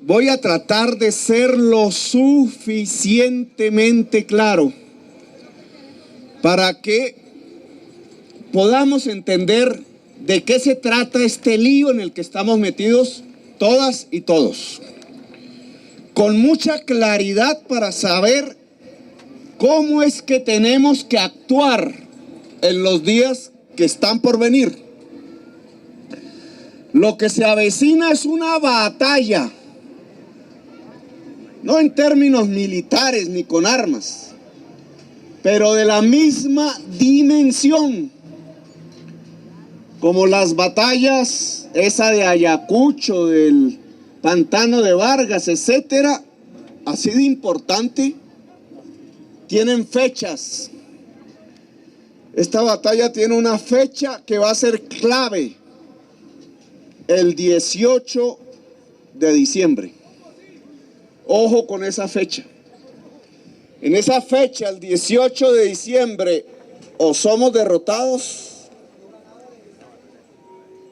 voy a tratar de ser lo suficientemente claro para que podamos entender de qué se trata este lío en el que estamos metidos todas y todos. Con mucha claridad para saber cómo es que tenemos que actuar en los días que están por venir. Lo que se avecina es una batalla, no en términos militares ni con armas, pero de la misma dimensión, como las batallas, esa de Ayacucho, del Pantano de Vargas, etcétera, así de importante, tienen fechas. Esta batalla tiene una fecha que va a ser clave, el 18 de diciembre. Ojo con esa fecha. En esa fecha, el 18 de diciembre, o somos derrotados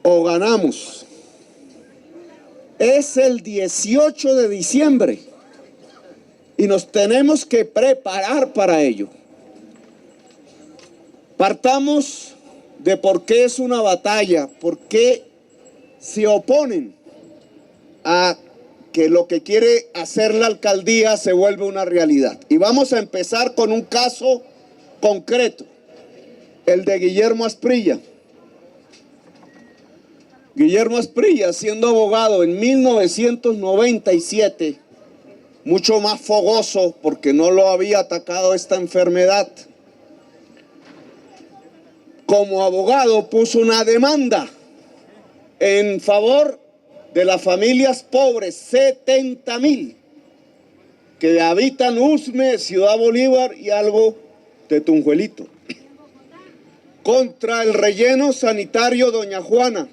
o ganamos. Es el 18 de diciembre y nos tenemos que preparar para ello. Partamos de por qué es una batalla, por qué se oponen a que lo que quiere hacer la alcaldía se vuelve una realidad. Y vamos a empezar con un caso concreto, el de Guillermo Asprilla. Guillermo Asprilla, siendo abogado en 1997, mucho más fogoso porque no lo había atacado esta enfermedad, como abogado puso una demanda en favor de las familias pobres, 70,000, que habitan Usme, Ciudad Bolívar y algo de Tunjuelito, contra el relleno sanitario Doña Juana,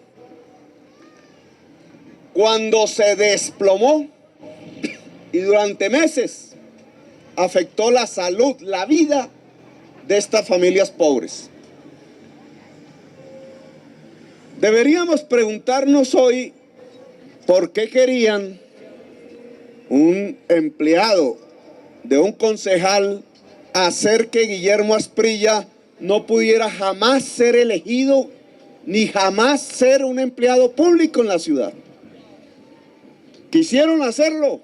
cuando se desplomó y durante meses afectó la salud, la vida de estas familias pobres. Deberíamos preguntarnos hoy por qué querían un empleado de un concejal hacer que Guillermo Asprilla no pudiera jamás ser elegido ni jamás ser un empleado público en la ciudad. Quisieron hacerlo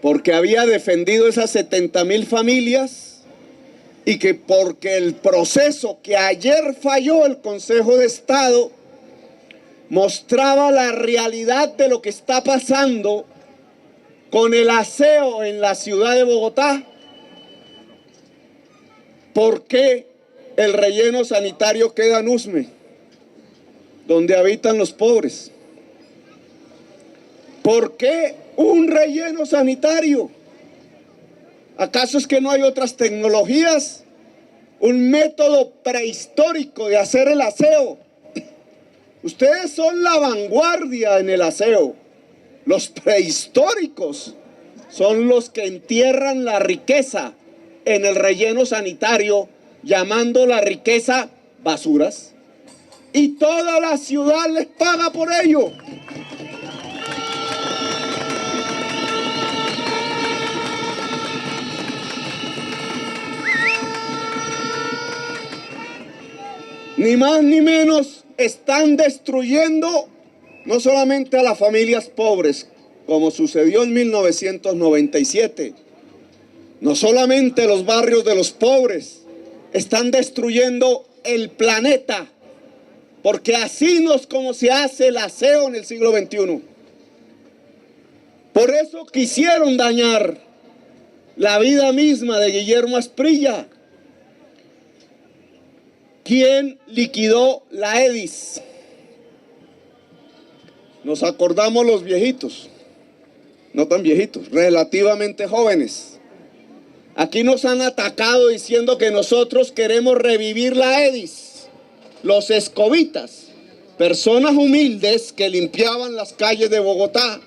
porque había defendido esas 70,000 familias y que porque el proceso que ayer falló el Consejo de Estado mostraba la realidad de lo que está pasando con el aseo en la ciudad de Bogotá. ¿Por qué el relleno sanitario queda en Usme, donde habitan los pobres? ¿Por qué un relleno sanitario? ¿Acaso es que no hay otras tecnologías? Un método prehistórico de hacer el aseo. Ustedes son la vanguardia en el aseo. Los prehistóricos son los que entierran la riqueza en el relleno sanitario, llamando la riqueza basuras. Y toda la ciudad les paga por ello. Ni más ni menos están destruyendo no solamente a las familias pobres, como sucedió en 1997, no solamente los barrios de los pobres, están destruyendo el planeta, porque así no es como se hace el aseo en el siglo XXI. Por eso quisieron dañar la vida misma de Guillermo Asprilla. ¿Quién liquidó la EDIS? Nos acordamos los viejitos, no tan viejitos, relativamente jóvenes. Aquí nos han atacado diciendo que nosotros queremos revivir la EDIS, los escobitas, personas humildes que limpiaban las calles de Bogotá.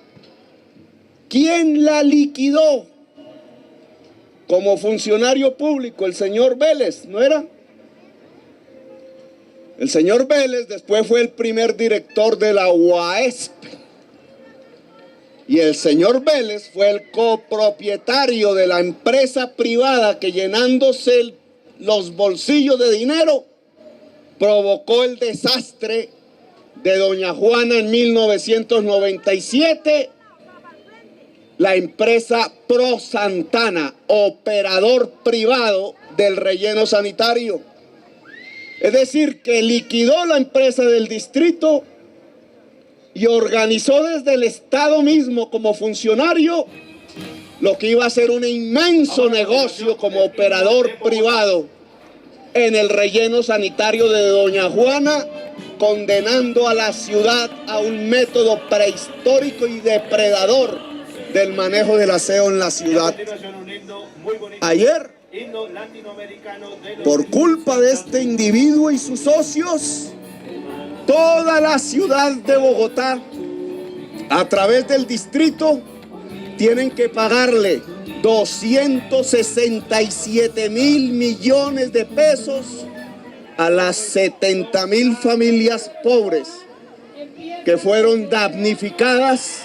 ¿Quién la liquidó? Como funcionario público, el señor Vélez, ¿no era? El señor Vélez después fue el primer director de la UASP. Y el señor Vélez fue el copropietario de la empresa privada que, llenándose los bolsillos de dinero, provocó el desastre de Doña Juana en 1997, la empresa Pro Santana, operador privado del relleno sanitario. Es decir, que liquidó la empresa del distrito y organizó desde el Estado mismo como funcionario lo que iba a ser un inmenso negocio como operador privado en el relleno sanitario de Doña Juana, condenando a la ciudad a un método prehistórico y depredador del manejo del aseo en la ciudad. Ayer, por culpa de este individuo y sus socios, toda la ciudad de Bogotá, a través del distrito, tienen que pagarle 267.000 millones de pesos a las 70.000 familias pobres que fueron damnificadas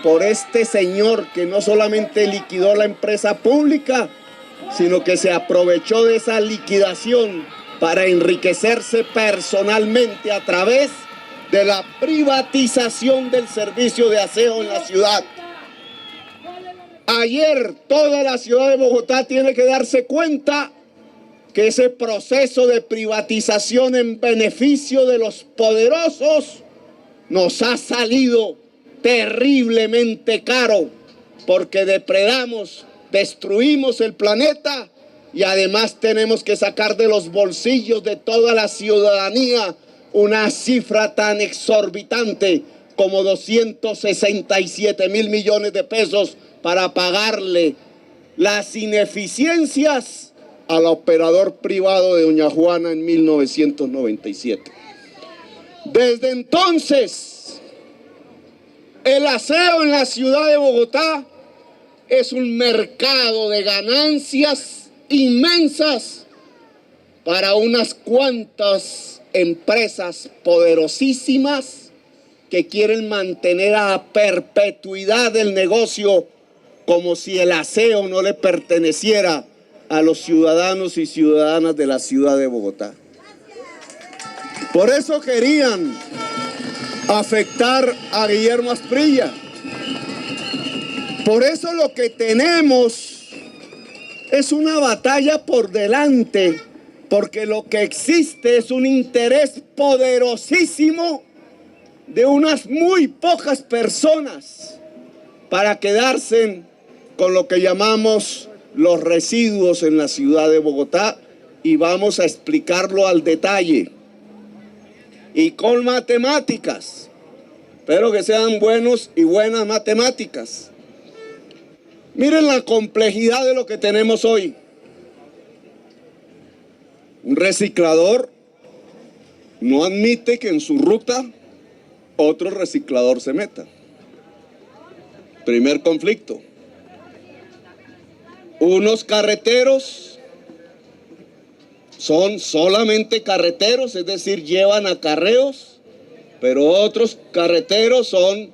por este señor que no solamente liquidó la empresa pública, sino que se aprovechó de esa liquidación para enriquecerse personalmente a través de la privatización del servicio de aseo en la ciudad. Ayer toda la ciudad de Bogotá tiene que darse cuenta que ese proceso de privatización en beneficio de los poderosos nos ha salido terriblemente caro, porque depredamos, destruimos el planeta y además tenemos que sacar de los bolsillos de toda la ciudadanía una cifra tan exorbitante como 267.000 millones de pesos para pagarle las ineficiencias al operador privado de Doña Juana en 1997. Desde entonces, el aseo en la ciudad de Bogotá es un mercado de ganancias inmensas para unas cuantas empresas poderosísimas que quieren mantener a perpetuidad el negocio como si el aseo no le perteneciera a los ciudadanos y ciudadanas de la ciudad de Bogotá. Por eso querían afectar a Guillermo Asprilla. Por eso lo que tenemos es una batalla por delante, porque lo que existe es un interés poderosísimo de unas muy pocas personas para quedarse con lo que llamamos los residuos en la ciudad de Bogotá, y vamos a explicarlo al detalle y con matemáticas. Espero que sean buenos y buenas matemáticas. Miren la complejidad de lo que tenemos hoy. Un reciclador no admite que en su ruta otro reciclador se meta. Primer conflicto. Unos carreteros son solamente carreteros, es decir, llevan acarreos, pero otros carreteros son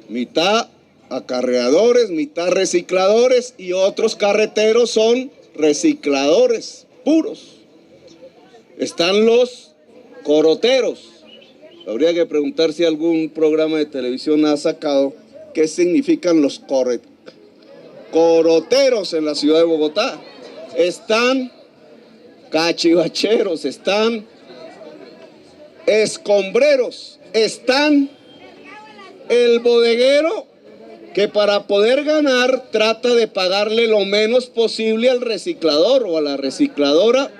mitad acarreadores, mitad recicladores, y otros carreteros son recicladores puros. Están los coroteros. Habría que preguntar si algún programa de televisión ha sacado qué significan los coroteros en la ciudad de Bogotá. Están cachivacheros, están escombreros, están el bodeguero, que para poder ganar trata de pagarle lo menos posible al reciclador o a la recicladora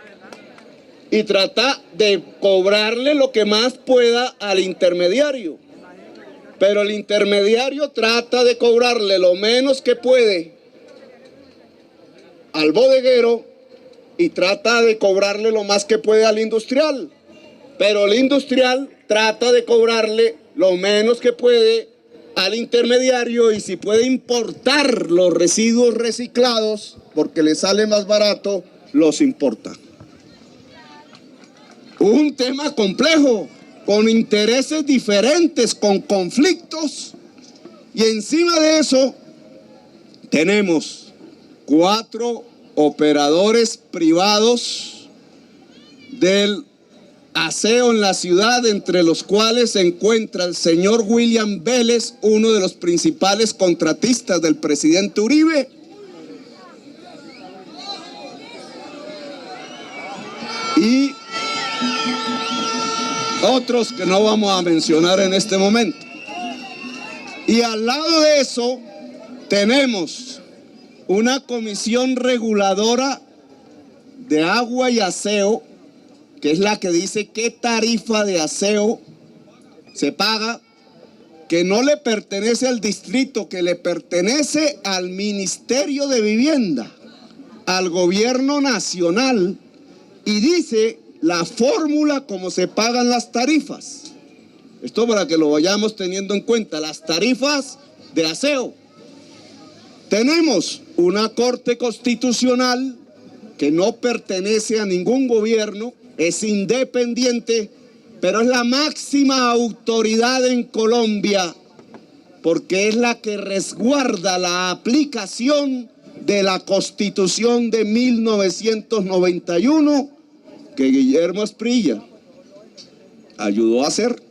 y trata de cobrarle lo que más pueda al intermediario. Pero el intermediario trata de cobrarle lo menos que puede al bodeguero y trata de cobrarle lo más que puede al industrial. Pero el industrial trata de cobrarle lo menos que puede al intermediario, y si puede importar los residuos reciclados porque le sale más barato, los importa. Un tema complejo, con intereses diferentes, con conflictos, Y encima de eso tenemos 4 operadores privados del aseo en la ciudad, entre los cuales se encuentra el señor William Vélez, uno de los principales contratistas del presidente Uribe, y otros que no vamos a mencionar en este momento. Y al lado de eso tenemos una comisión reguladora de agua y aseo, que es la que dice qué tarifa de aseo se paga, que no le pertenece al distrito, que le pertenece al Ministerio de Vivienda, al gobierno nacional, y dice la fórmula como se pagan las tarifas. Esto para que lo vayamos teniendo en cuenta, las tarifas de aseo. Tenemos una Corte Constitucional que no pertenece a ningún gobierno, es independiente, pero es la máxima autoridad en Colombia, porque es la que resguarda la aplicación de la Constitución de 1991, que Guillermo Asprilla ayudó a hacer,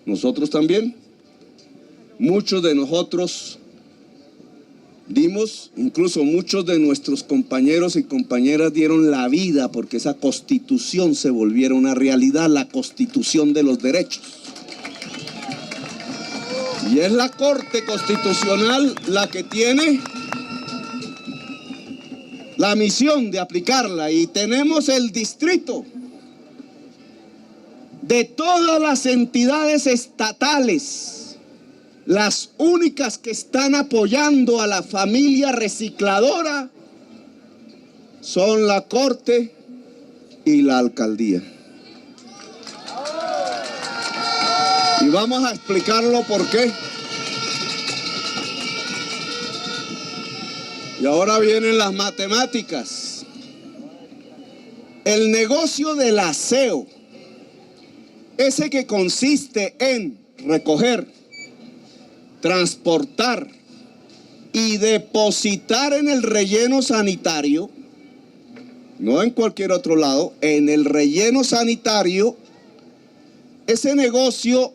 nosotros también, muchos de nosotros dimos, incluso muchos de nuestros compañeros y compañeras dieron la vida porque esa Constitución se volviera una realidad, la Constitución de los derechos. Y es la Corte Constitucional la que tiene la misión de aplicarla, y tenemos el distrito de todas las entidades estatales, las únicas que están apoyando a la familia recicladora son la Corte y la Alcaldía. Y vamos a explicarlo por qué. Y ahora vienen las matemáticas. El negocio del aseo, ese que consiste en recoger, transportar y depositar en el relleno sanitario, no en cualquier otro lado, en el relleno sanitario, ese negocio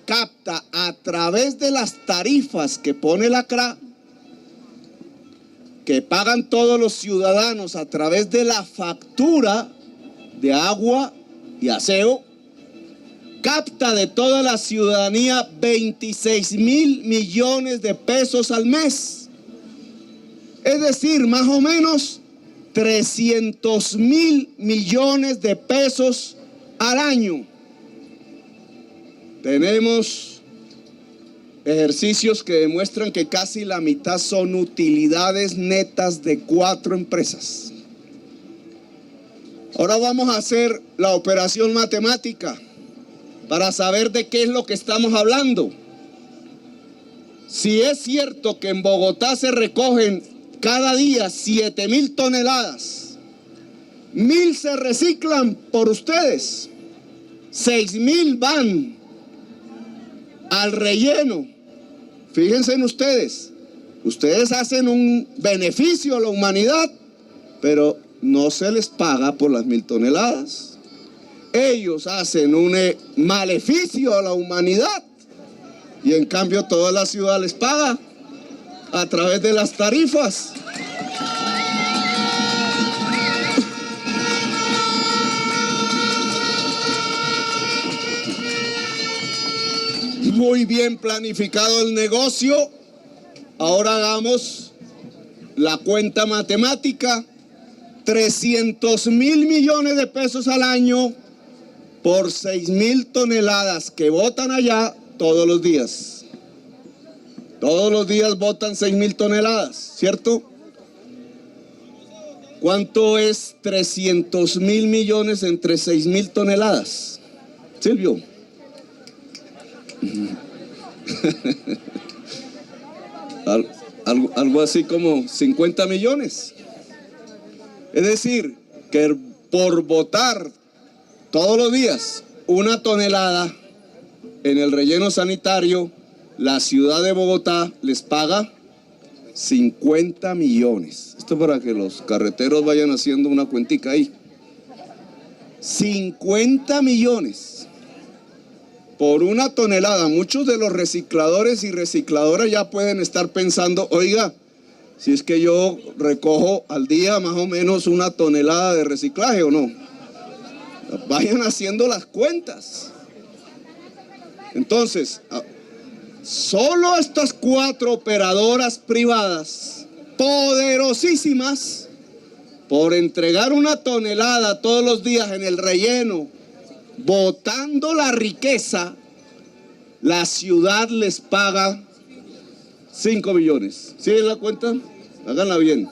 capta a través de las tarifas que pone la CRA, que pagan todos los ciudadanos a través de la factura de agua y aseo, capta de toda la ciudadanía 26.000 millones de pesos al mes. Es decir, más o menos 300.000 millones de pesos al año. Tenemos ejercicios que demuestran que casi la mitad son utilidades netas de 4 empresas. Ahora vamos a hacer la operación matemática para saber de qué es lo que estamos hablando. Si es cierto que en Bogotá se recogen cada día 7.000 toneladas, 1.000 se reciclan por ustedes, 6.000 van al relleno. Fíjense en ustedes hacen un beneficio a la humanidad, pero no se les paga por las 1.000 toneladas. Ellos hacen un maleficio a la humanidad y en cambio toda la ciudad les paga a través de las tarifas. Muy bien planificado el negocio. Ahora hagamos la cuenta matemática. 300.000 millones de pesos al año por 6.000 toneladas que botan allá todos los días. Todos los días botan 6.000 toneladas, ¿cierto? ¿Cuánto es 300.000 millones entre 6.000 toneladas? Silvio. Algo así como 50 millones. Es decir, que por botar todos los días 1 tonelada en el relleno sanitario La ciudad de Bogotá les paga 50 millones. Esto para que los carreteros vayan haciendo una cuentica ahí. 50 millones por una tonelada. Muchos de los recicladores y recicladoras ya pueden estar pensando, oiga, si es que yo recojo al día más o menos una tonelada de reciclaje o no. Vayan haciendo las cuentas. Entonces, solo estas 4 operadoras privadas, poderosísimas, por entregar una tonelada todos los días en el relleno, botando la riqueza, la ciudad les paga 5 millones. ¿Sí la cuenta? Háganla bien.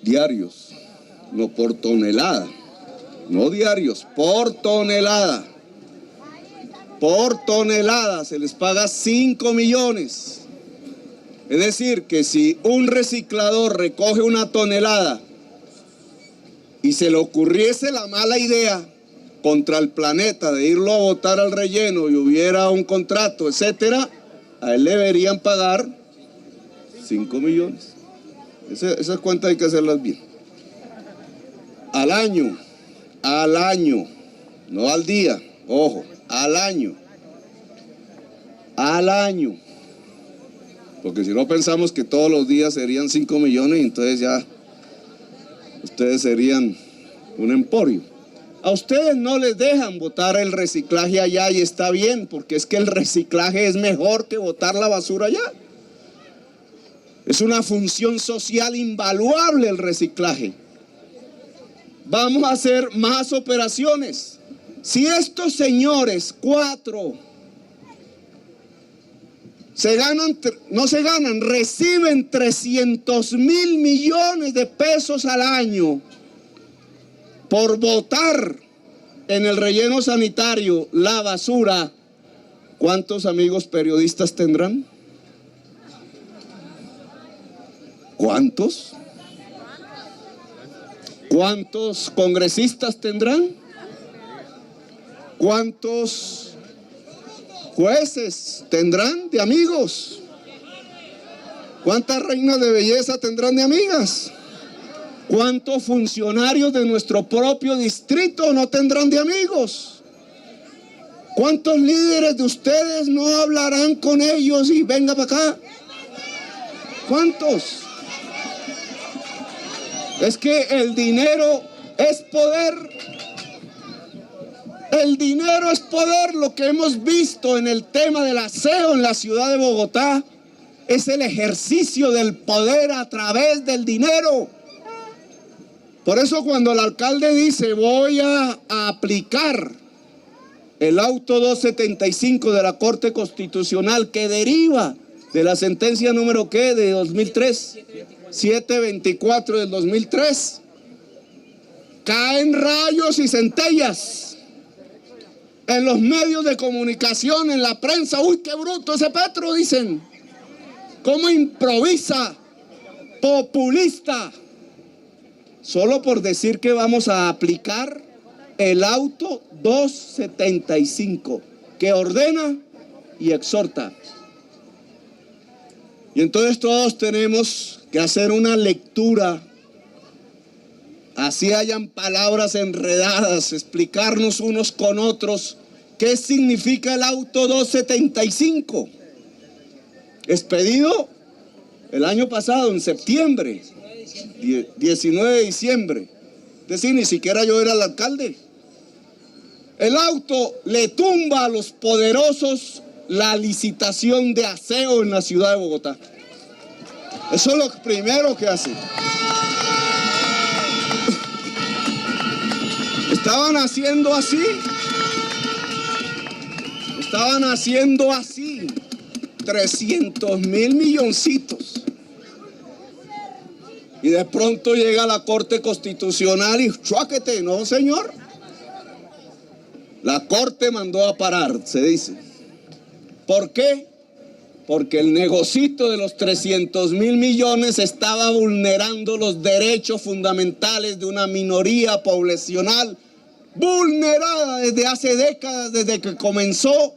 Diarios, no por tonelada. No diarios, por tonelada. Por tonelada se les paga 5 millones. Es decir, que si un reciclador recoge una tonelada y se le ocurriese la mala idea contra el planeta de irlo a botar al relleno y hubiera un contrato, etcétera, a él le deberían pagar 5 millones. Esas cuentas hay que hacerlas bien. Al año, no al día, ojo, al año. Porque si no pensamos que todos los días serían 5 millones, entonces ya ustedes serían un emporio. A ustedes no les dejan botar el reciclaje allá y está bien, porque es que el reciclaje es mejor que botar la basura allá. Es una función social invaluable el reciclaje. Vamos a hacer más operaciones. Si estos señores 4 reciben 300.000 millones de pesos al año por botar en el relleno sanitario la basura, ¿cuántos amigos periodistas tendrán? ¿Cuántos? ¿Cuántos congresistas tendrán? ¿Cuántos jueces tendrán de amigos? ¿Cuántas reinas de belleza tendrán de amigas? ¿Cuántos funcionarios de nuestro propio distrito no tendrán de amigos? ¿Cuántos líderes de ustedes no hablarán con ellos y venga para acá? ¿Cuántos? Es que el dinero es poder. El dinero es poder. Lo que hemos visto en el tema del aseo en la ciudad de Bogotá es el ejercicio del poder a través del dinero. Por eso cuando el alcalde dice voy a aplicar el auto 275 de la Corte Constitucional que deriva de la sentencia número ¿qué? De 2003, 724 del 2003, caen rayos y centellas en los medios de comunicación, en la prensa. Uy, qué bruto ese Petro, dicen. ¿Cómo improvisa? Populista. Solo por decir que vamos a aplicar el auto 275, que ordena y exhorta. Y entonces todos tenemos que hacer una lectura, así hayan palabras enredadas, explicarnos unos con otros qué significa el auto 275, expedido el año pasado, en septiembre, 19 de diciembre, es decir, ni siquiera yo era el alcalde. El auto le tumba a los poderosos la licitación de aseo en la ciudad de Bogotá. Eso es lo primero que hace. Estaban haciendo así 300.000 milloncitos. Y de pronto llega la Corte Constitucional y ¡chuáquete! No, señor. La Corte mandó a parar, se dice. ¿Por qué? Porque el negocito de los 300.000 millones estaba vulnerando los derechos fundamentales de una minoría poblacional vulnerada desde hace décadas, desde que comenzó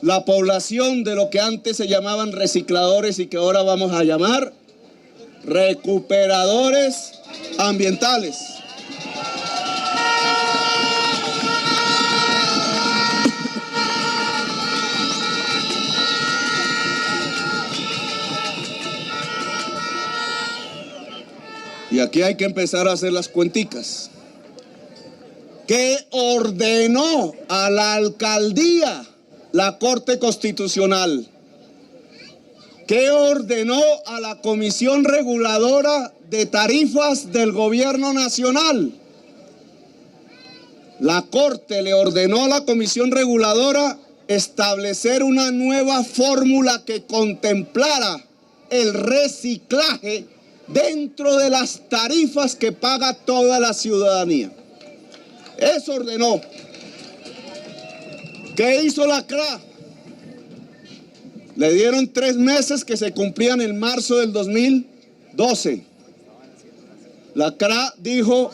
la población de lo que antes se llamaban recicladores y que ahora vamos a llamar recuperadores ambientales. Y aquí hay que empezar a hacer las cuenticas. ¿Qué ordenó a la alcaldía la Corte Constitucional? ¿Qué ordenó a la Comisión Reguladora de Tarifas del Gobierno Nacional? La Corte le ordenó a la Comisión Reguladora establecer una nueva fórmula que contemplara el reciclaje dentro de las tarifas que paga toda la ciudadanía. Eso ordenó. ¿Qué hizo la CRA? Le dieron 3 meses que se cumplían en marzo del 2012. La CRA dijo,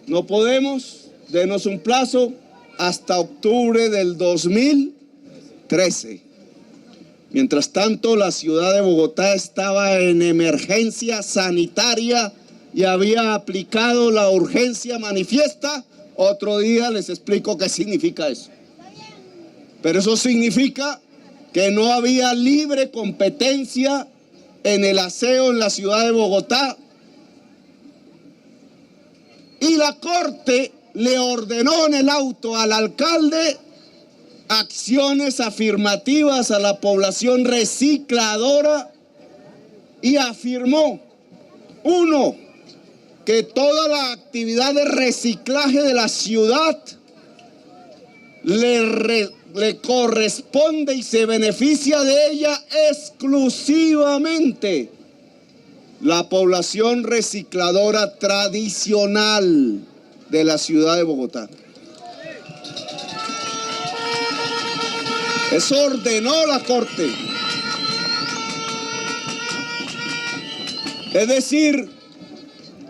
no podemos, denos un plazo hasta octubre del 2013. Mientras tanto, la ciudad de Bogotá estaba en emergencia sanitaria y había aplicado la urgencia manifiesta. Otro día les explico qué significa eso. Pero eso significa que no había libre competencia en el aseo en la ciudad de Bogotá. Y la Corte le ordenó en el auto al alcalde acciones afirmativas a la población recicladora y afirmó, 1, que toda la actividad de reciclaje de la ciudad le corresponde y se beneficia de ella exclusivamente la población recicladora tradicional de la ciudad de Bogotá. Eso ordenó la Corte. Es decir,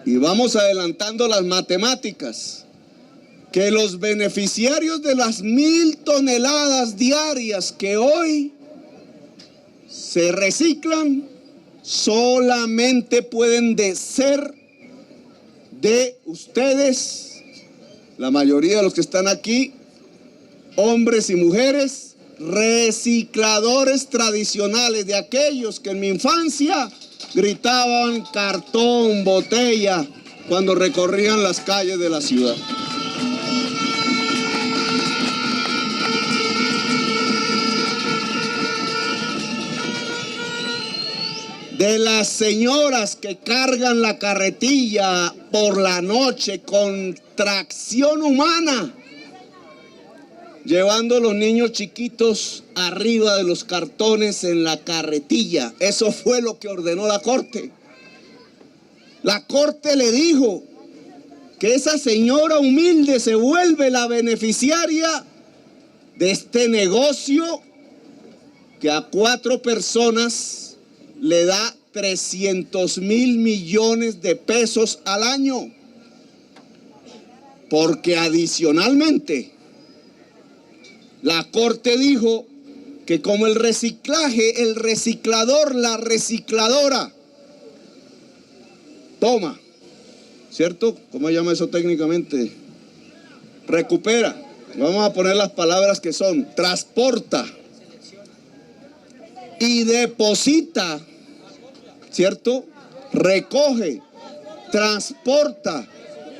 y vamos adelantando las matemáticas, que los beneficiarios de las 1000 toneladas diarias que hoy se reciclan solamente pueden ser de ustedes, la mayoría de los que están aquí, hombres y mujeres, recicladores tradicionales, de aquellos que en mi infancia gritaban cartón, botella, cuando recorrían las calles de la ciudad. De las señoras que cargan la carretilla por la noche con tracción humana, llevando a los niños chiquitos arriba de los cartones en la carretilla. Eso fue lo que ordenó la Corte. La Corte le dijo que esa señora humilde se vuelve la beneficiaria de este negocio que a 4 personas le da 300.000 millones de pesos al año. Porque adicionalmente la Corte dijo que como el reciclaje, el reciclador, la recicladora, toma, ¿cierto? ¿Cómo se llama eso técnicamente? Recupera. Vamos a poner las palabras que son: transporta y deposita, ¿cierto? Recoge, transporta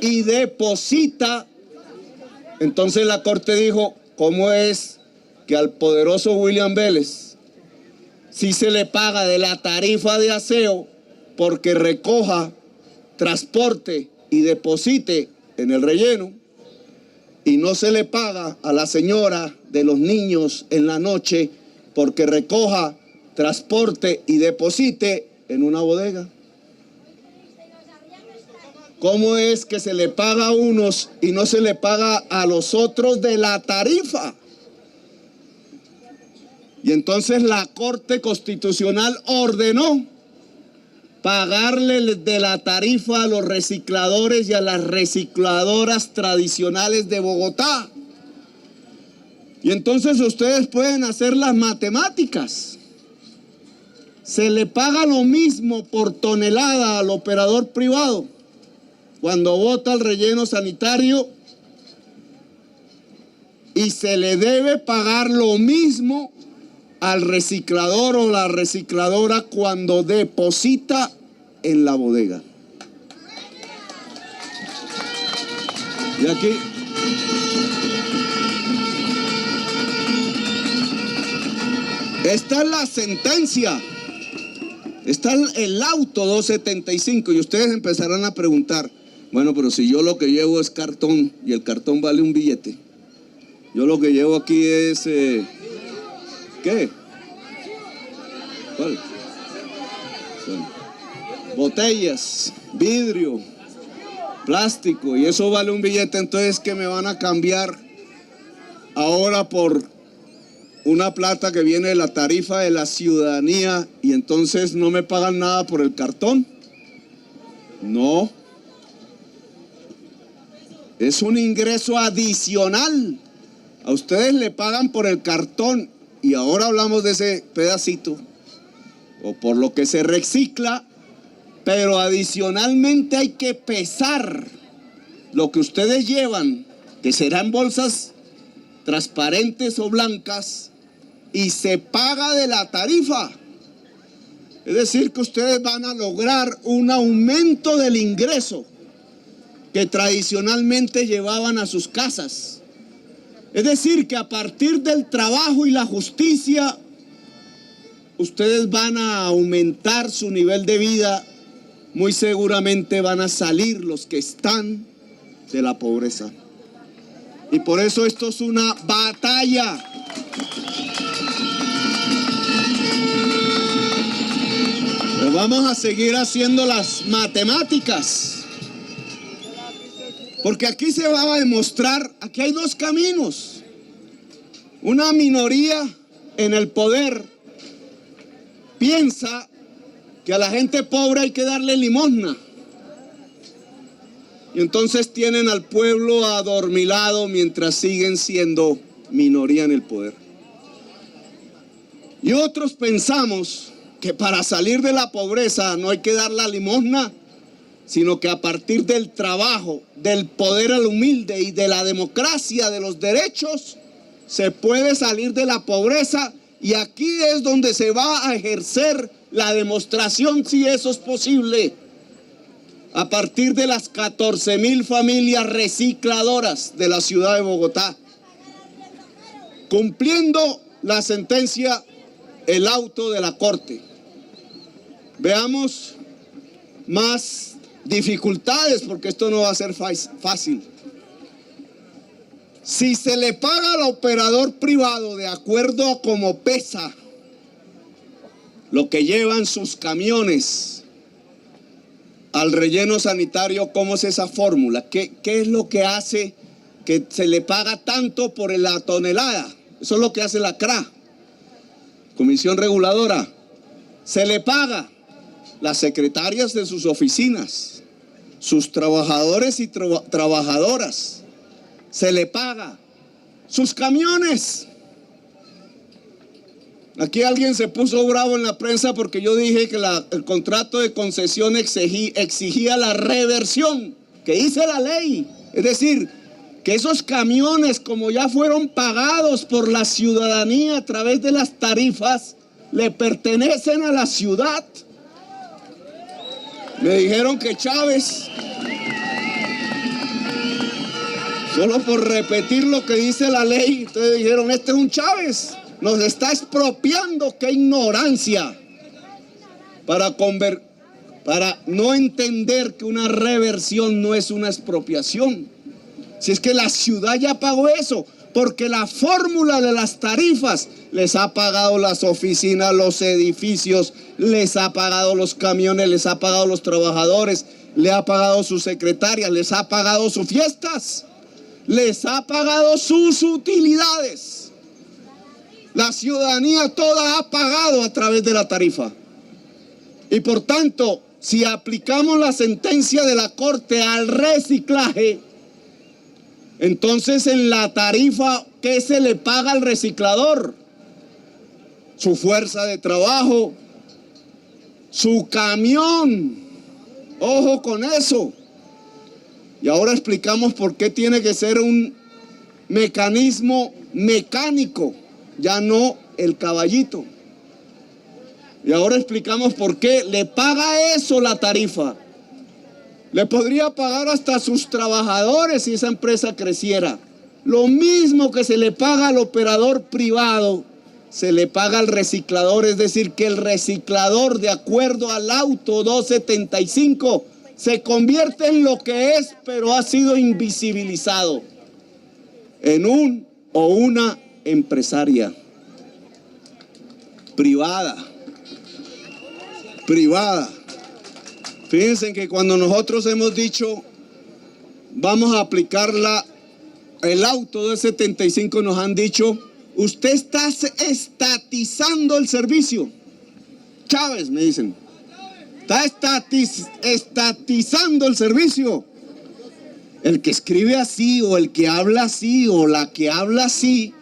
y deposita. Entonces la Corte dijo, ¿cómo es que al poderoso William Vélez sí se le paga de la tarifa de aseo porque recoja, transporte y deposite en el relleno, y no se le paga a la señora de los niños en la noche porque recoja, transporte y deposite en una bodega? ¿Cómo es que se le paga a unos y no se le paga a los otros de la tarifa? Y entonces la Corte Constitucional ordenó pagarle de la tarifa a los recicladores y a las recicladoras tradicionales de Bogotá. Y entonces ustedes pueden hacer las matemáticas. Se le paga lo mismo por tonelada al operador privado cuando bota el relleno sanitario, y se le debe pagar lo mismo al reciclador o la recicladora cuando deposita en la bodega. Y aquí está la sentencia, está el auto 275, y ustedes empezarán a preguntar, bueno, pero si yo lo que llevo es cartón y el cartón vale un billete, yo lo que llevo aquí es ¿qué? ¿Cuál? Bueno, botellas, vidrio, plástico, y eso vale un billete. Entonces, ¿qué me van a cambiar ahora por una plata que viene de la tarifa de la ciudadanía, y entonces no me pagan nada por el cartón? No, es un ingreso adicional. A ustedes le pagan por el cartón, y ahora hablamos de ese pedacito, o por lo que se recicla, pero adicionalmente hay que pesar lo que ustedes llevan, que serán bolsas transparentes o blancas, y se paga de la tarifa. Es decir, que ustedes van a lograr un aumento del ingreso que tradicionalmente llevaban a sus casas. Es decir, que a partir del trabajo y la justicia, ustedes van a aumentar su nivel de vida. Muy seguramente van a salir los que están de la pobreza. Y por eso esto es una batalla. Pero vamos a seguir haciendo las matemáticas. Porque aquí se va a demostrar, aquí hay dos caminos. Una minoría en el poder piensa que a la gente pobre hay que darle limosna. Y entonces tienen al pueblo adormilado mientras siguen siendo minoría en el poder. Y otros pensamos que para salir de la pobreza no hay que dar la limosna, sino que a partir del trabajo, del poder al humilde y de la democracia, de los derechos, se puede salir de la pobreza. Y aquí es donde se va a ejercer la demostración si eso es posible. A partir de las 14.000 familias recicladoras de la ciudad de Bogotá, cumpliendo la sentencia, el auto de la Corte. Veamos más dificultades, porque esto no va a ser fácil. Si se le paga al operador privado de acuerdo a cómo pesa lo que llevan sus camiones al relleno sanitario, ¿cómo es esa fórmula? ¿Qué es lo que hace que se le paga tanto por la tonelada? Eso es lo que hace la CRA, Comisión Reguladora. Se le paga las secretarias de sus oficinas, sus trabajadores y trabajadoras. Se le paga sus camiones. Aquí alguien se puso bravo en la prensa porque yo dije que el contrato de concesión exigía la reversión, que dice la ley. Es decir, que esos camiones, como ya fueron pagados por la ciudadanía a través de las tarifas, le pertenecen a la ciudad. Me dijeron que Chávez, solo por repetir lo que dice la ley, ustedes dijeron, este es un Chávez, nos está expropiando. ¡Qué ignorancia! Para no entender que una reversión no es una expropiación. Si es que la ciudad ya pagó eso, porque la fórmula de las tarifas les ha pagado las oficinas, los edificios, les ha pagado los camiones, les ha pagado los trabajadores, le ha pagado sus secretarias, les ha pagado sus fiestas, les ha pagado sus utilidades. La ciudadanía toda ha pagado a través de la tarifa. Y por tanto, si aplicamos la sentencia de la Corte al reciclaje, entonces en la tarifa, ¿qué se le paga al reciclador? Su fuerza de trabajo, su camión. Ojo con eso. Y ahora explicamos por qué tiene que ser un mecanismo mecánico, ya no el caballito. Y ahora explicamos por qué le paga eso la tarifa. Le podría pagar hasta a sus trabajadores si esa empresa creciera. Lo mismo que se le paga al operador privado, se le paga al reciclador, es decir, que el reciclador, de acuerdo al auto 275, se convierte en lo que es, pero ha sido invisibilizado, en un o una empresaria privada. Fíjense que cuando nosotros hemos dicho vamos a aplicar el auto de 75, nos han dicho: usted está estatizando el servicio. Chávez, me dicen, está estatizando el servicio. El que escribe así, o el que habla así, o la que habla así,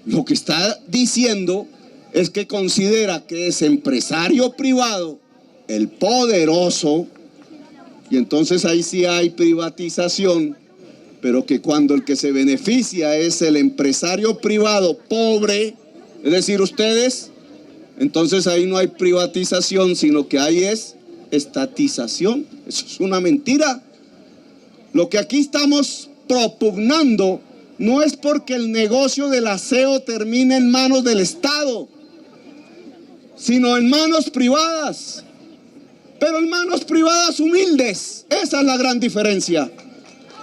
lo que está diciendo es que considera que es empresario privado, el poderoso, y entonces ahí sí hay privatización, pero que cuando el que se beneficia es el empresario privado pobre, es decir, ustedes, entonces ahí no hay privatización, sino que ahí es estatización. Eso es una mentira. Lo que aquí estamos propugnando no es porque el negocio del aseo termine en manos del Estado, sino en manos privadas, pero en manos privadas humildes. Esa es la gran diferencia.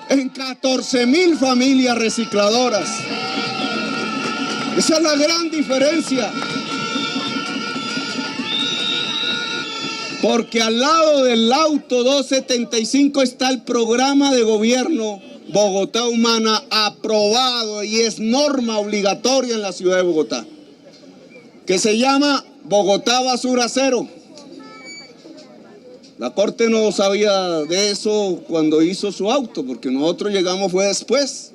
En 14,000 familias recicladoras. Esa es la gran diferencia. Porque al lado del auto 275 está el programa de gobierno Bogotá Humana, aprobado y es norma obligatoria en la ciudad de Bogotá, que se llama Bogotá Basura Cero. La Corte no sabía de eso cuando hizo su auto, porque nosotros llegamos fue después.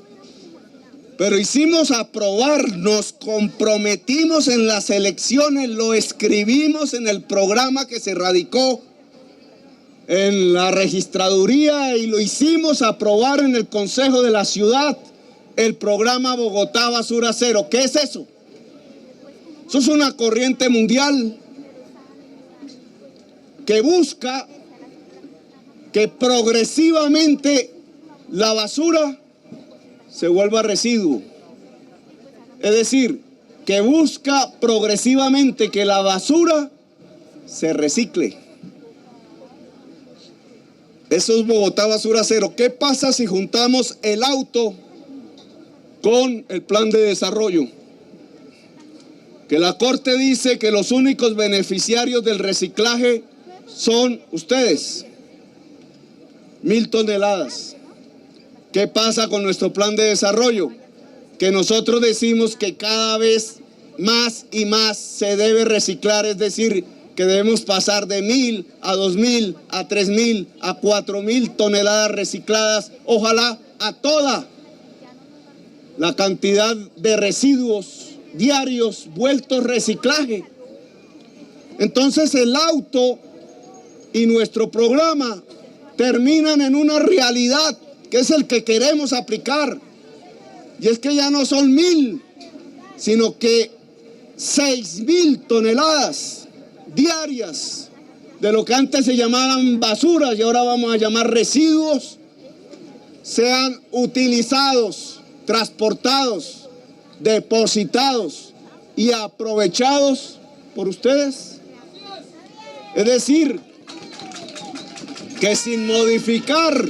Pero hicimos aprobar, nos comprometimos en las elecciones, lo escribimos en el programa que se radicó en la registraduría y lo hicimos aprobar en el Consejo de la Ciudad, el programa Bogotá Basura Cero. ¿Qué es eso? Eso es una corriente mundial que busca que progresivamente la basura se vuelva residuo. Es decir, que busca progresivamente que la basura se recicle. Eso es Bogotá Basura Cero. ¿Qué pasa si juntamos el auto con el plan de desarrollo? Que la Corte dice que los únicos beneficiarios del reciclaje son ustedes. 1.000 toneladas. ¿Qué pasa con nuestro plan de desarrollo? Que nosotros decimos que cada vez más y más se debe reciclar, es decir, que debemos pasar de 1.000 a 2.000 a 3.000 a 4.000 toneladas recicladas, ojalá a toda la cantidad de residuos diarios vueltos reciclaje. Entonces el auto y nuestro programa terminan en una realidad que es el que queremos aplicar, y es que ya no son 1.000, sino que 6.000 toneladas diarias de lo que antes se llamaban basuras y ahora vamos a llamar residuos, sean utilizados, transportados, depositados y aprovechados por ustedes. Es decir, que sin modificar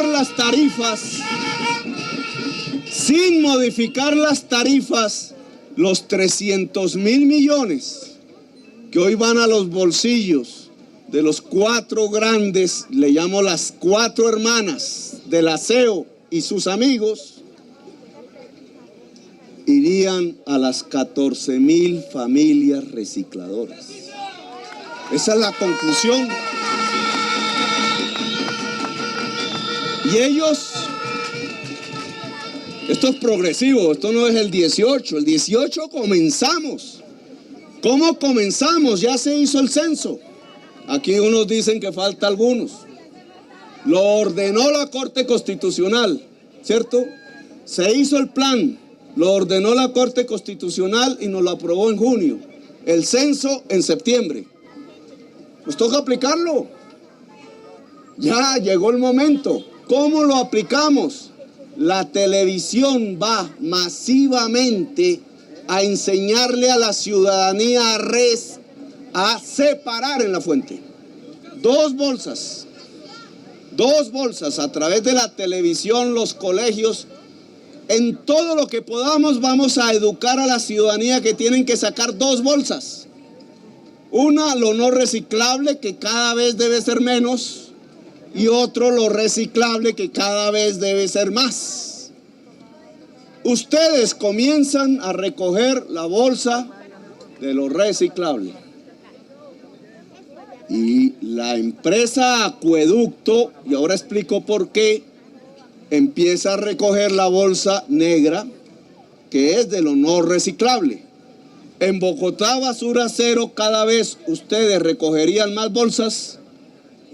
las tarifas, los 300.000 millones que hoy van a los bolsillos de los 4 grandes, le llamo las 4 hermanas del aseo y sus amigos, irían a las 14.000 familias recicladoras. Esa es la conclusión. Y ellos, esto es progresivo, esto no es el 18. El 18 comenzamos. ¿Cómo comenzamos? Ya se hizo el censo. Aquí unos dicen que falta algunos. Lo ordenó la Corte Constitucional, ¿cierto? Se hizo el plan, lo ordenó la Corte Constitucional y nos lo aprobó en junio. El censo en septiembre. Nos toca aplicarlo. Ya llegó el momento. ¿Cómo lo aplicamos? La televisión va masivamente a enseñarle a la ciudadanía a separar en la fuente. Dos bolsas a través de la televisión, los colegios. En todo lo que podamos vamos a educar a la ciudadanía que tienen que sacar dos bolsas. Una, lo no reciclable, que cada vez debe ser menos, y otro, lo reciclable, que cada vez debe ser más. Ustedes comienzan a recoger la bolsa de lo reciclable. Y la empresa Acueducto, y ahora explico por qué, empieza a recoger la bolsa negra, que es de lo no reciclable. En Bogotá, Basura Cero, cada vez ustedes recogerían más bolsas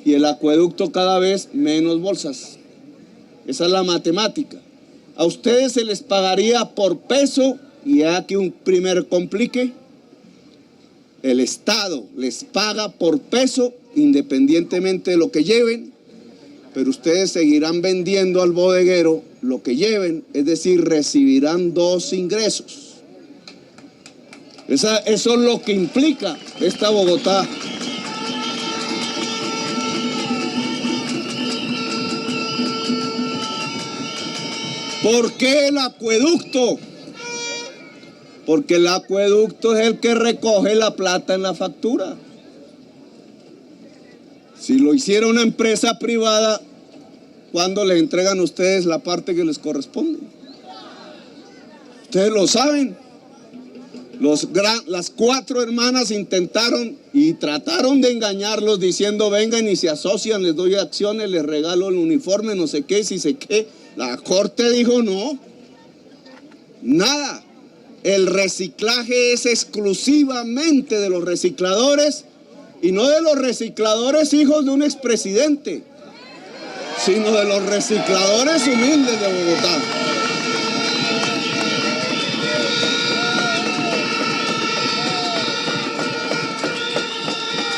y el acueducto cada vez menos bolsas. Esa es la matemática. A ustedes se les pagaría por peso, y aquí un primer complique. El Estado les paga por peso independientemente de lo que lleven, pero ustedes seguirán vendiendo al bodeguero lo que lleven, es decir, recibirán dos ingresos. Eso es lo que implica esta Bogotá. ¿Por qué el acueducto? Porque el acueducto es el que recoge la plata en la factura. Si lo hiciera una empresa privada, ¿cuándo le entregan a ustedes la parte que les corresponde? Ustedes lo saben. Las cuatro hermanas intentaron y trataron de engañarlos diciendo vengan y se asocian, les doy acciones, les regalo el uniforme, no sé qué, si sé qué. La Corte dijo no, nada. El reciclaje es exclusivamente de los recicladores y no de los recicladores hijos de un expresidente, sino de los recicladores humildes de Bogotá.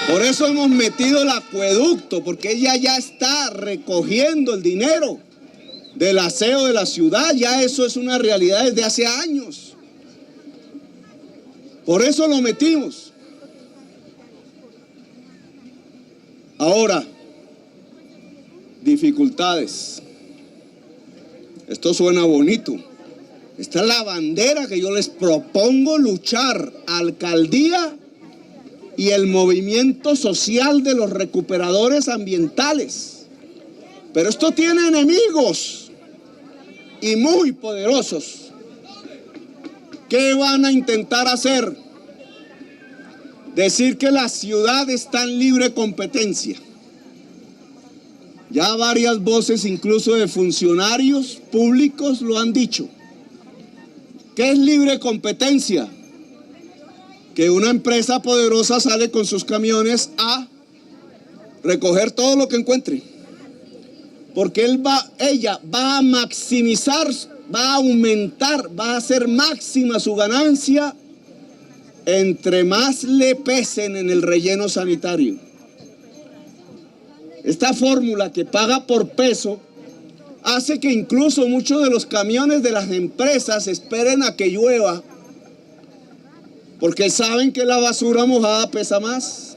Por eso hemos metido el acueducto, porque ella ya está recogiendo el dinero del aseo de la ciudad, ya eso es una realidad desde hace años. Por eso lo metimos. Ahora, dificultades. Esto suena bonito. Esta es la bandera que yo les propongo luchar, alcaldía y el movimiento social de los recuperadores ambientales. Pero esto tiene enemigos y muy poderosos. ¿Qué van a intentar hacer? Decir que la ciudad está en libre competencia. Ya varias voces, incluso de funcionarios públicos, lo han dicho. ¿Qué es libre competencia? Que una empresa poderosa sale con sus camiones a recoger todo lo que encuentre. Porque ella va a maximizar, va a aumentar, va a hacer máxima su ganancia entre más le pesen en el relleno sanitario. Esta fórmula que paga por peso hace que incluso muchos de los camiones de las empresas esperen a que llueva, porque saben que la basura mojada pesa más.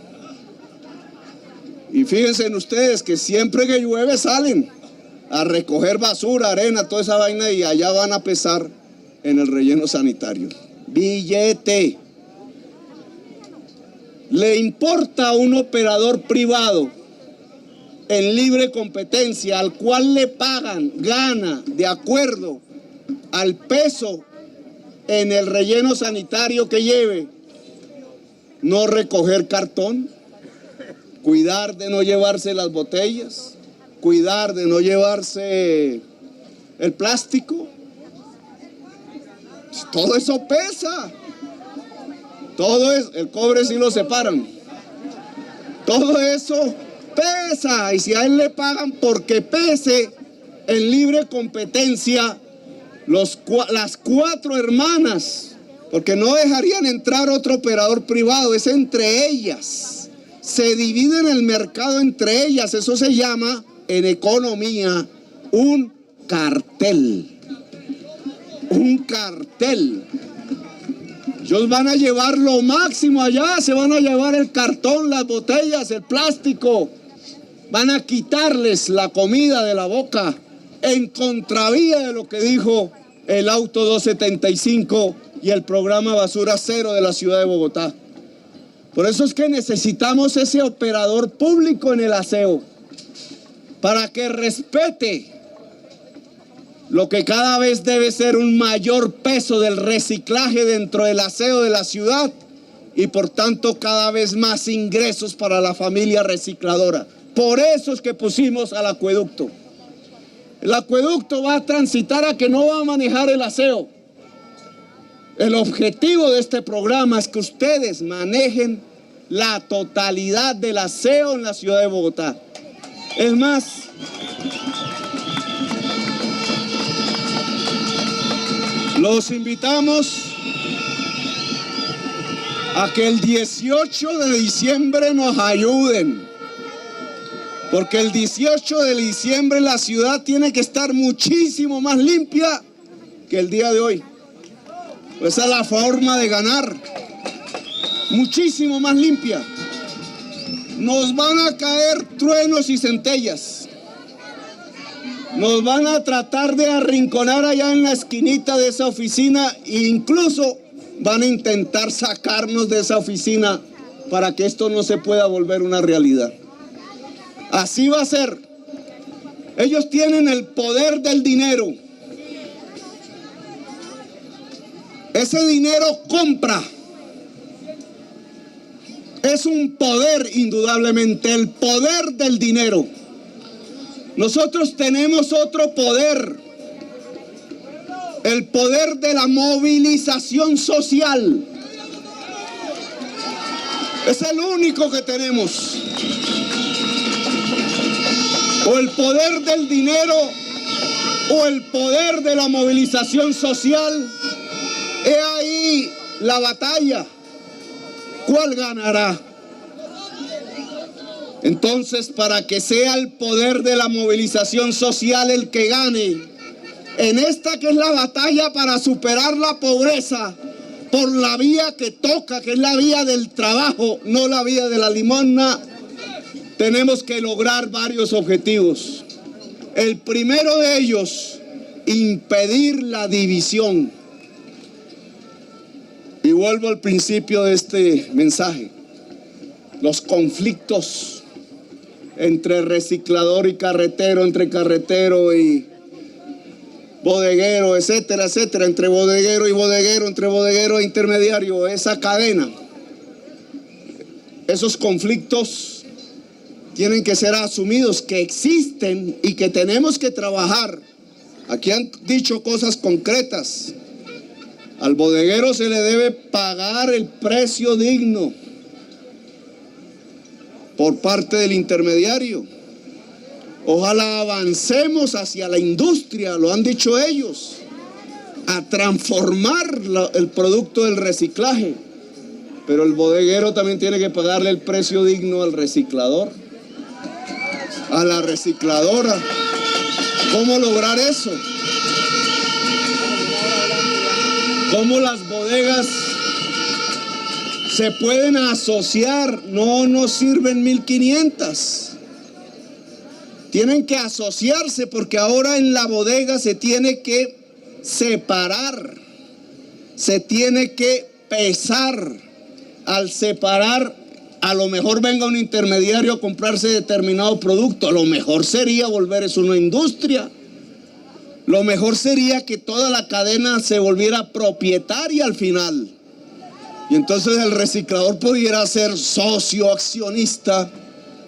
Y fíjense en ustedes que siempre que llueve salen a recoger basura, arena, toda esa vaina, y allá van a pesar en el relleno sanitario. Billete. ¿Le importa a un operador privado en libre competencia al cual le pagan, gana de acuerdo al peso en el relleno sanitario que lleve, no recoger cartón? cuidar de no llevarse las botellas, cuidar de no llevarse el plástico. Todo eso pesa. Todo eso, el cobre sí lo separan. Todo eso pesa, y si a él le pagan porque pese, en libre competencia, las 4 hermanas, porque no dejarían entrar otro operador privado, es entre ellas. Se dividen el mercado entre ellas, eso se llama en economía un cartel. Un cartel. Ellos van a llevar lo máximo allá, se van a llevar el cartón, las botellas, el plástico. Van a quitarles la comida de la boca en contravía de lo que dijo el Auto 275 y el programa Basura Cero de la ciudad de Bogotá. Por eso es que necesitamos ese operador público en el aseo, para que respete lo que cada vez debe ser un mayor peso del reciclaje dentro del aseo de la ciudad y por tanto cada vez más ingresos para la familia recicladora. Por eso es que pusimos al acueducto. El acueducto va a transitar a que no va a manejar el aseo. El objetivo de este programa es que ustedes manejen la totalidad del aseo en la ciudad de Bogotá. Es más, los invitamos a que el 18 de diciembre nos ayuden, porque el 18 de diciembre la ciudad tiene que estar muchísimo más limpia que el día de hoy. Esa es la forma de ganar, muchísimo más limpia. Nos van a caer truenos y centellas. Nos van a tratar de arrinconar allá en la esquinita de esa oficina e incluso van a intentar sacarnos de esa oficina para que esto no se pueda volver una realidad. Así va a ser. Ellos tienen el poder del dinero. Ese dinero compra. Es un poder, indudablemente, el poder del dinero. Nosotros tenemos otro poder, el poder de la movilización social. Es el único que tenemos. O el poder del dinero o el poder de la movilización social. He ahí la batalla. ¿Cuál ganará? Entonces, para que sea el poder de la movilización social el que gane, en esta que es la batalla para superar la pobreza, por la vía que toca, que es la vía del trabajo, no la vía de la limosna, tenemos que lograr varios objetivos. El primero de ellos, impedir la división. Y vuelvo al principio de este mensaje. Los conflictos entre reciclador y carretero, entre carretero y bodeguero, etcétera, etcétera, entre bodeguero y bodeguero, entre bodeguero e intermediario, esa cadena. Esos conflictos tienen que ser asumidos, que existen y que tenemos que trabajar. Aquí han dicho cosas concretas. Al bodeguero se le debe pagar el precio digno por parte del intermediario. Ojalá avancemos hacia la industria, lo han dicho ellos, a transformar el producto del reciclaje. Pero el bodeguero también tiene que pagarle el precio digno al reciclador, a la recicladora. ¿Cómo lograr eso? ¿Cómo las bodegas se pueden asociar? No nos sirven 1500. Tienen que asociarse porque ahora en la bodega se tiene que separar, se tiene que pesar. Al separar, a lo mejor venga un intermediario a comprarse determinado producto. A lo mejor sería volver eso una industria. Lo mejor sería que toda la cadena se volviera propietaria al final. Y entonces el reciclador pudiera ser socio, accionista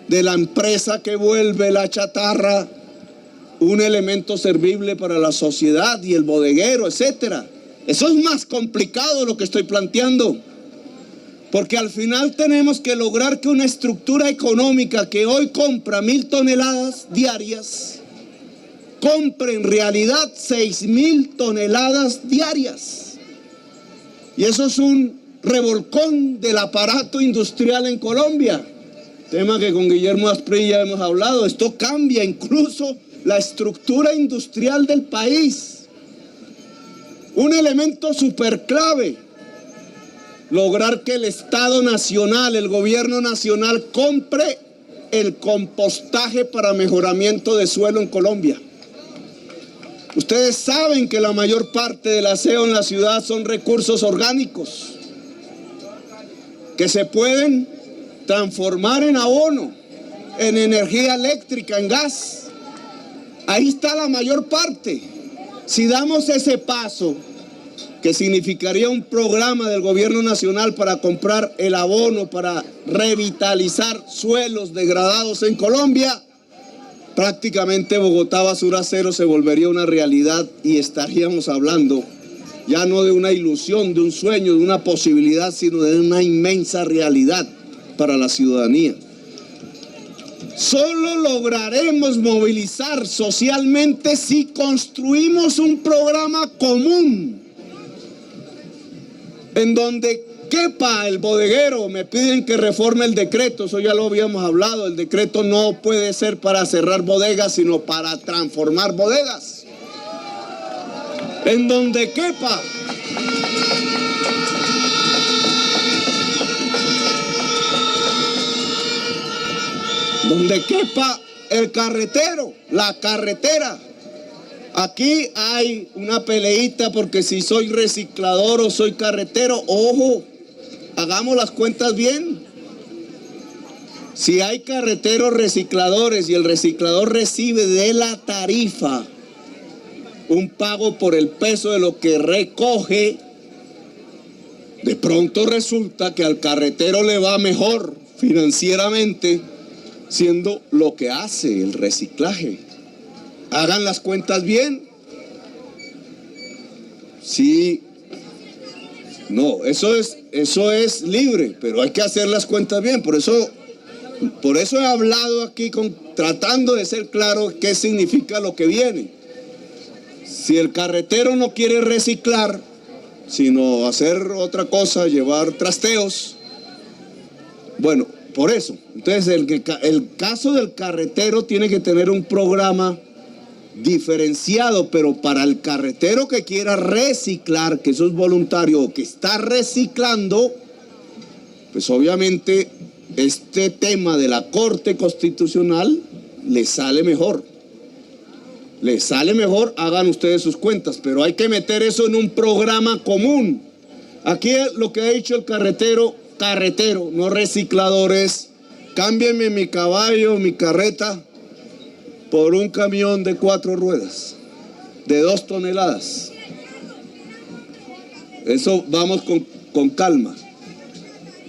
de la empresa que vuelve la chatarra un elemento servible para la sociedad y el bodeguero, etcétera. Eso es más complicado lo que estoy planteando, porque al final tenemos que lograr que una estructura económica que hoy compra 1000 toneladas diarias, compre en realidad 6000 toneladas diarias. Y eso es un revolcón del aparato industrial en Colombia, tema que con Guillermo Asprilla hemos hablado. Esto cambia incluso la estructura industrial del país. Un elemento súper clave, lograr que el Estado Nacional, el gobierno nacional, compre el compostaje para mejoramiento de suelo en Colombia. Ustedes saben que la mayor parte del aseo en la ciudad son recursos orgánicos que se pueden transformar en abono, en energía eléctrica, en gas. Ahí está la mayor parte. Si damos ese paso, que significaría un programa del gobierno nacional para comprar el abono, para revitalizar suelos degradados en Colombia, prácticamente Bogotá Basura Cero se volvería una realidad y estaríamos hablando ya no de una ilusión, de un sueño, de una posibilidad, sino de una inmensa realidad para la ciudadanía. Solo lograremos movilizar socialmente si construimos un programa común en donde quepa el bodeguero. Me piden que reforme el decreto, eso ya lo habíamos hablado. El decreto no puede ser para cerrar bodegas, sino para transformar bodegas. En donde quepa. Donde quepa el carretero, la carretera. Aquí hay una peleita porque si soy reciclador o soy carretero. Ojo, hagamos las cuentas bien. Si hay carreteros recicladores y el reciclador recibe de la tarifa un pago por el peso de lo que recoge, de pronto resulta que al carretero le va mejor financieramente siendo lo que hace el reciclaje. Hagan las cuentas bien. Sí, no, eso es libre, pero hay que hacer las cuentas bien. Por eso he hablado aquí tratando de ser claro qué significa lo que viene. Si el carretero no quiere reciclar, sino hacer otra cosa, llevar trasteos, bueno, por eso. Entonces el caso del carretero tiene que tener un programa diferenciado, pero para el carretero que quiera reciclar, que eso es voluntario, o que está reciclando, pues obviamente este tema de la Corte Constitucional le sale mejor. Le sale mejor, hagan ustedes sus cuentas, pero hay que meter eso en un programa común. Aquí lo que ha dicho el carretero, no recicladores, cámbienme mi caballo, mi carreta, por un camión de 4 ruedas, de 2 toneladas. Eso vamos con calma.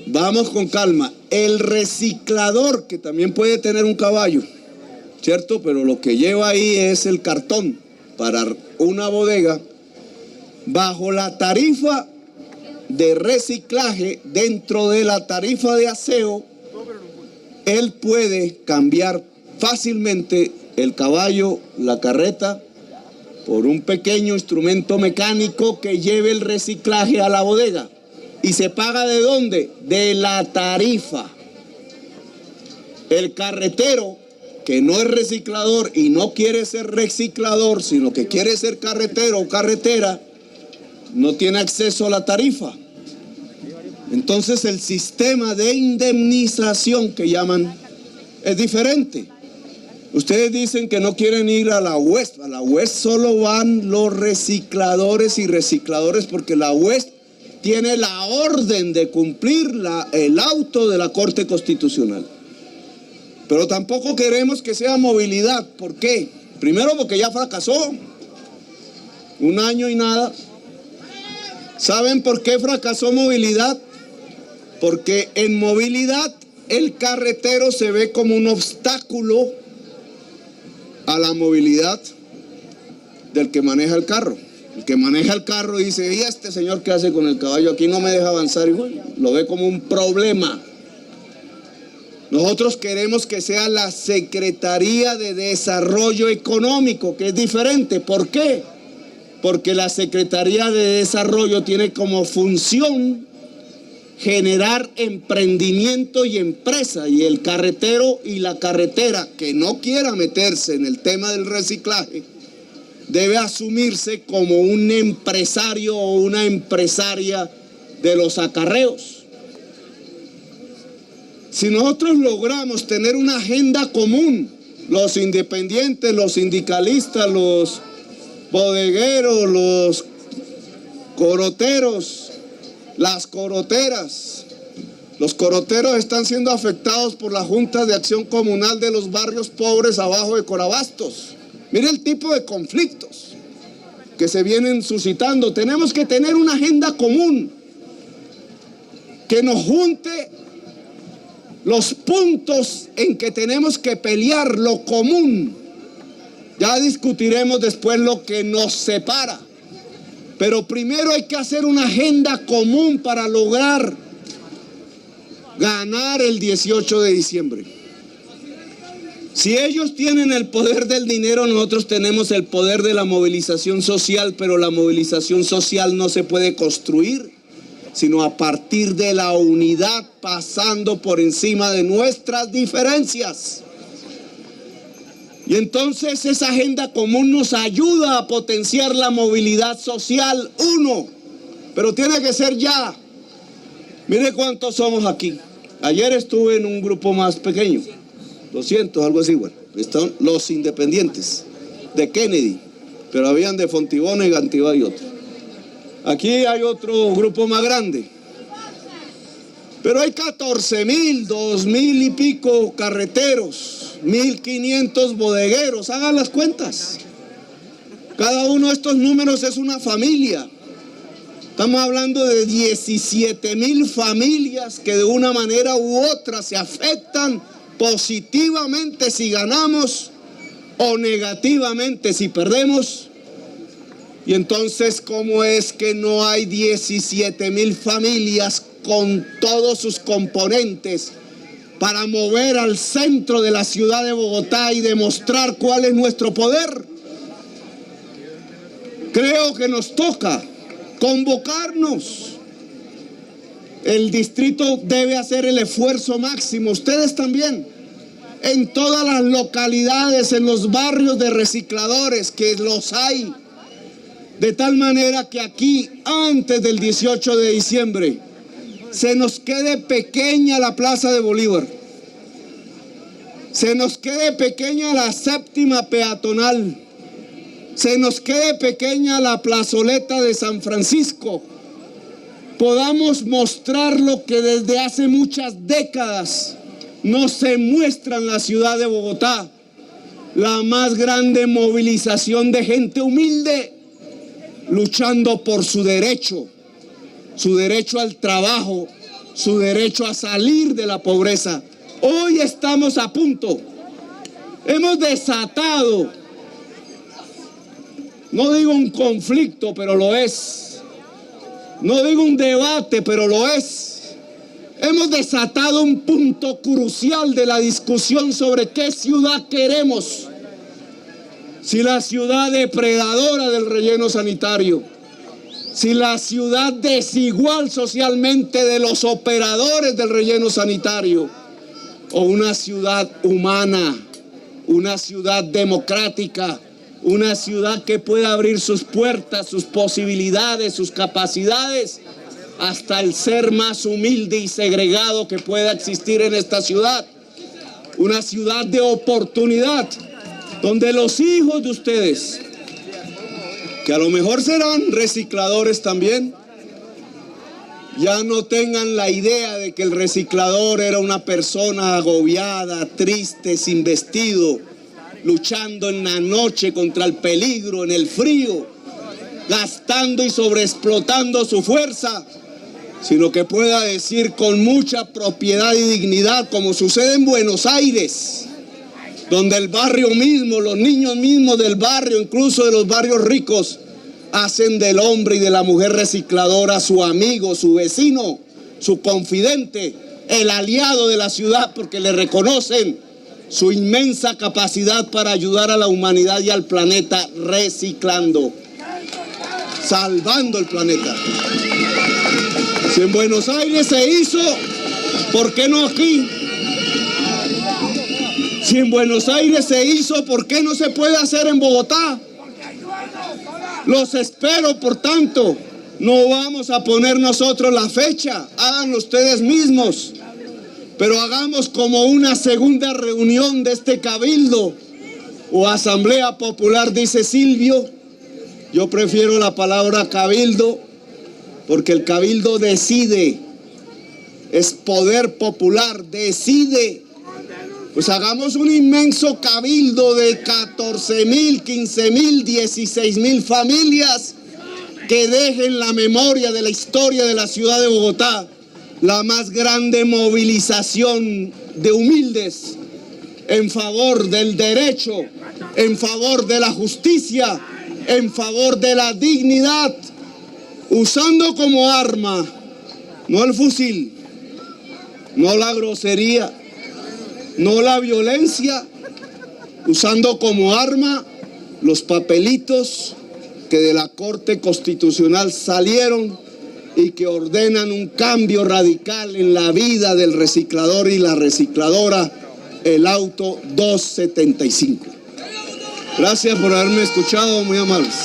Vamos con calma. El reciclador, que también puede tener un caballo, ¿cierto? Pero lo que lleva ahí es el cartón para una bodega. Bajo la tarifa de reciclaje, dentro de la tarifa de aseo, él puede cambiar fácilmente el caballo, la carreta, por un pequeño instrumento mecánico que lleve el reciclaje a la bodega. ¿Y se paga de dónde? De la tarifa. El carretero, que no es reciclador y no quiere ser reciclador, sino que quiere ser carretero o carretera, no tiene acceso a la tarifa. Entonces el sistema de indemnización que llaman es diferente. Ustedes dicen que no quieren ir a la UESP. A la UESP solo van los recicladores y recicladores porque la UESP tiene la orden de cumplir el auto de la Corte Constitucional. Pero tampoco queremos que sea movilidad. ¿Por qué? Primero porque ya fracasó. 1 año y nada. ¿Saben por qué fracasó movilidad? Porque en movilidad el carretero se ve como un obstáculo a la movilidad del que maneja el carro. El que maneja el carro dice, ¿y este señor qué hace con el caballo? Aquí no me deja avanzar igual. Lo ve como un problema. Nosotros queremos que sea la Secretaría de Desarrollo Económico, que es diferente. ¿Por qué? Porque la Secretaría de Desarrollo tiene como función generar emprendimiento y empresa, y el carretero y la carretera que no quiera meterse en el tema del reciclaje debe asumirse como un empresario o una empresaria de los acarreos. Si nosotros logramos tener una agenda común, los independientes, los sindicalistas, los bodegueros, los coroteros, las coroteras. Los coroteros están siendo afectados por la Junta de Acción Comunal de los barrios pobres abajo de Corabastos. Mire el tipo de conflictos que se vienen suscitando. Tenemos que tener una agenda común que nos junte los puntos en que tenemos que pelear, lo común. Ya discutiremos después lo que nos separa. Pero primero hay que hacer una agenda común para lograr ganar el 18 de diciembre. Si ellos tienen el poder del dinero, nosotros tenemos el poder de la movilización social, pero la movilización social no se puede construir, sino a partir de la unidad, pasando por encima de nuestras diferencias. Y entonces esa agenda común nos ayuda a potenciar la movilidad social, pero tiene que ser ya. Mire cuántos somos aquí. Ayer estuve en un grupo más pequeño, 200, algo así, bueno. Están los independientes de Kennedy, pero habían de Fontibón y Gantibá y otros. Aquí hay otro grupo más grande, pero hay 14.000, 2.000 y pico carreteros, 1.500 bodegueros, hagan las cuentas. Cada uno de estos números es una familia. Estamos hablando de 17.000 familias que de una manera u otra se afectan positivamente si ganamos o negativamente si perdemos. Y entonces, ¿cómo es que no hay 17.000 familias con todos sus componentes para mover al centro de la ciudad de Bogotá y demostrar cuál es nuestro poder? Creo que nos toca convocarnos. El distrito debe hacer el esfuerzo máximo, ustedes también, en todas las localidades, en los barrios de recicladores, que los hay, de tal manera que aquí, antes del 18 de diciembre, se nos quede pequeña la Plaza de Bolívar, se nos quede pequeña la séptima peatonal, se nos quede pequeña la plazoleta de San Francisco, podamos mostrar lo que desde hace muchas décadas no se muestra en la ciudad de Bogotá, la más grande movilización de gente humilde luchando por su derecho al trabajo, su derecho a salir de la pobreza. Hoy estamos a punto, hemos desatado, no digo un conflicto, pero lo es, no digo un debate, pero lo es. Hemos desatado un punto crucial de la discusión sobre qué ciudad queremos. Si la ciudad depredadora del relleno sanitario, si la ciudad desigual socialmente de los operadores del relleno sanitario, o una ciudad humana, una ciudad democrática, una ciudad que pueda abrir sus puertas, sus posibilidades, sus capacidades, hasta el ser más humilde y segregado que pueda existir en esta ciudad. Una ciudad de oportunidad, donde los hijos de ustedes, que a lo mejor serán recicladores también, ya no tengan la idea de que el reciclador era una persona agobiada, triste, sin vestido, luchando en la noche contra el peligro, en el frío, gastando y sobreexplotando su fuerza sino que pueda decir con mucha propiedad y dignidad, como sucede en Buenos Aires, donde el barrio mismo, los niños mismos del barrio, incluso de los barrios ricos, hacen del hombre y de la mujer recicladora su amigo, su vecino, su confidente, el aliado de la ciudad, porque le reconocen su inmensa capacidad para ayudar a la humanidad y al planeta reciclando, salvando el planeta. Si en Buenos Aires se hizo, ¿por qué no aquí? Si en Buenos Aires se hizo, ¿por qué no se puede hacer en Bogotá? Los espero, por tanto. No vamos a poner nosotros la fecha, háganlo ustedes mismos. Pero hagamos como una segunda reunión de este cabildo o asamblea popular, dice Silvio. Yo prefiero la palabra cabildo porque el cabildo decide, es poder popular, decide. Pues hagamos un inmenso cabildo de 14.000, 15.000, 16.000 familias que dejen la memoria de la historia de la ciudad de Bogotá la más grande movilización de humildes en favor del derecho, en favor de la justicia, en favor de la dignidad, usando como arma no el fusil, no la grosería, no la violencia, usando como arma los papelitos que de la Corte Constitucional salieron y que ordenan un cambio radical en la vida del reciclador y la recicladora, el auto 275. Gracias por haberme escuchado, muy amables.